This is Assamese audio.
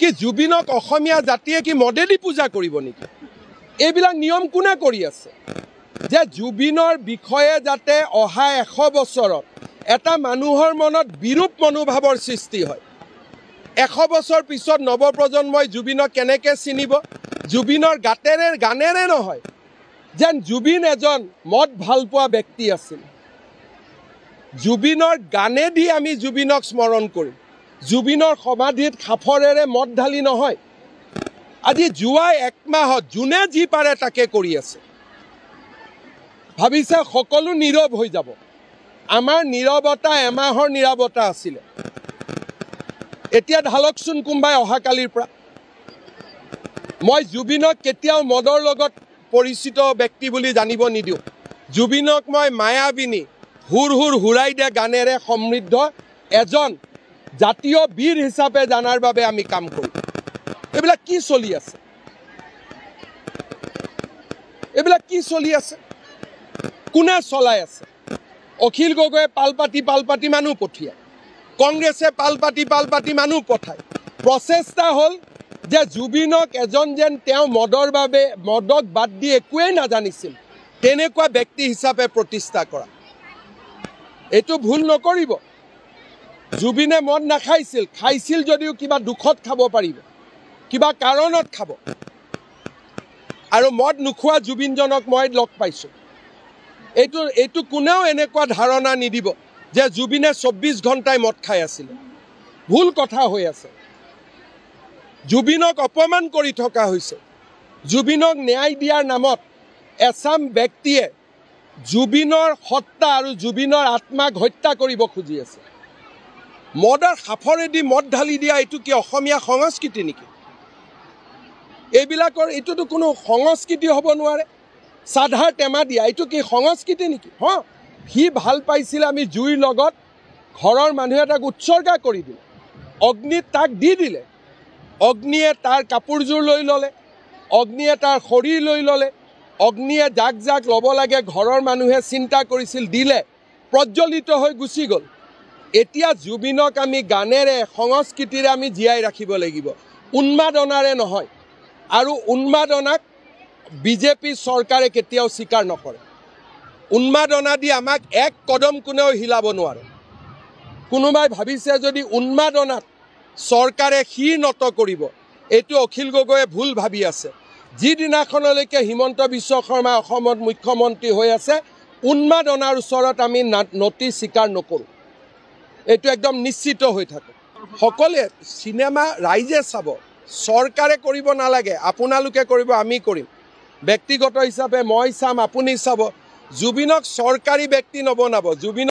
কি জুবিনক অসমীয়া জাতিয়ে কি মদেদি পূজা কৰিব নেকি? এইবিলাক নিয়ম কোনে কৰি আছে যে জুবিনৰ বিষয়ে যাতে অহা 100 বছৰত এটা মানুহৰ মনত বিৰূপ মনোভাৱৰ সৃষ্টি হয়। 100 বছৰ পিছত নৱপ্ৰজন্মই জুবিনক কেনেকৈ চিনিব? জুবিনৰ গানেৰে নহয়, যেন জুবিন এজন মদ ভাল পোৱা ব্যক্তি আছিল। জুবিনৰ গানেদি আমি জুবিনক স্মৰণ কৰিম। জুবিনৰ সমাধিত খাফৰেৰে মদ ঢালি নহয়। আজি যোৱা 1 মাহত যোনে যি পাৰে তাকে কৰি আছে। ভাবিছে সকলো নীৰৱ হৈ যাব। আমাৰ নীৰৱতা এমাহৰ নীৰৱতা আছিলে। এতিয়া ঢালকচোন কোনোবাই অহাকালিৰ পৰা। মই জুবিনক কেতিয়াও মদৰ লগত পৰিচিত ব্যক্তি বুলি জানিব নিদিওঁ। জুবিনক মই মায়াবিনী হুৰ হুৰ হুৰাই দে গানেৰে সমৃদ্ধ এজন জাতীয় বীৰ হিচাপে জানাৰ বাবে আমি কাম কৰোঁ। এইবিলাক কি চলি আছে? এইবিলাক কি চলি আছে? কোনে চলাই আছে? অখিল গগৈয়ে পাল পাতি মানুহ পঠিয়ায়। কংগ্ৰেছে পাল পাতি মানুহ পঠায়। প্ৰচেষ্টা হ'ল যে জুবিনক এজন যেন তেওঁ মদৰ বাবে মদক বাদ দি একোৱেই নাজানিছিল তেনেকুৱা ব্যক্তি হিচাপে প্ৰতিষ্ঠা কৰা। এইটো ভুল নকৰিব। জুবিনে মদ নাখাইছিল, খাইছিল যদিও কিবা দুখত খাব পাৰিব, কিবা কাৰণত খাব। আৰু মদ নোখোৱা জুবিনজনক মই লগ পাইছোঁ। এইটো কোনেও এনেকুৱা ধাৰণা নিদিব যে জুবিনে 24 ঘণ্টাই মদ খাই আছিলে। ভুল কথা হৈ আছে। জুবিনক অপমান কৰি থকা হৈছে। জুবিনক ন্যায় দিয়াৰ নামত এচাম ব্যক্তিয়ে জুবিনৰ সত্তা আৰু জুবিনৰ আত্মাক হত্যা কৰিব খুজি আছে। মদৰ সাফৰেদি মদ ঢালি দিয়া এইটো কি অসমীয়া সংস্কৃতি নেকি? এইবিলাকৰ এইটোতো কোনো সংস্কৃতি হ'ব নোৱাৰে। চাধাৰ টেমা দিয়া এইটো কি সংস্কৃতি নেকি? সি ভাল পাইছিলে, আমি জুইৰ লগত ঘৰৰ মানুহে তাক উৎসৰ্গা কৰি দিলে, অগ্নিত তাক দি দিলে। অগ্নিয়ে তাৰ কাপোৰযোৰ লৈ ল'লে, অগ্নিয়ে তাৰ শৰীৰ লৈ ল'লে, অগ্নিয়ে যাক ল'ব লাগে ঘৰৰ মানুহে চিন্তা কৰিছিল, দিলে, প্ৰজ্বলিত হৈ গুচি গ'ল। এতিয়া জুবিনক আমি গানেৰে সংস্কৃতিৰে আমি জীয়াই ৰাখিব লাগিব, উন্মাদনাৰে নহয়। আৰু উন্মাদনাক বিজেপি চৰকাৰে কেতিয়াও স্বীকাৰ নকৰে। উন্মাদনা দি আমাক এক কদম কোনেও হিলাব নোৱাৰে। কোনোবাই ভাবিছে যদি উন্মাদনাত চৰকাৰে শিৰ নত কৰিব, এইটো অখিল গগৈয়ে ভুল ভাবি আছে। যিদিনাখনলৈকে হিমন্ত বিশ্ব শৰ্মা অসমত মুখ্যমন্ত্ৰী হৈ আছে, উন্মাদনাৰ ওচৰত আমি নতি স্বীকাৰ নকৰোঁ। এইটো একদম নিশ্চিত হৈ থাকে। সকলোৱে চিনেমা ৰাইজে চাব, চৰকাৰে কৰিব নালাগে। আপোনালোকে কৰিব, আমি কৰিম। ব্যক্তিগত হিচাপে মই চাম, আপুনি চাব। জুবিনক চৰকাৰী ব্যক্তি নবনাব। জুবিনক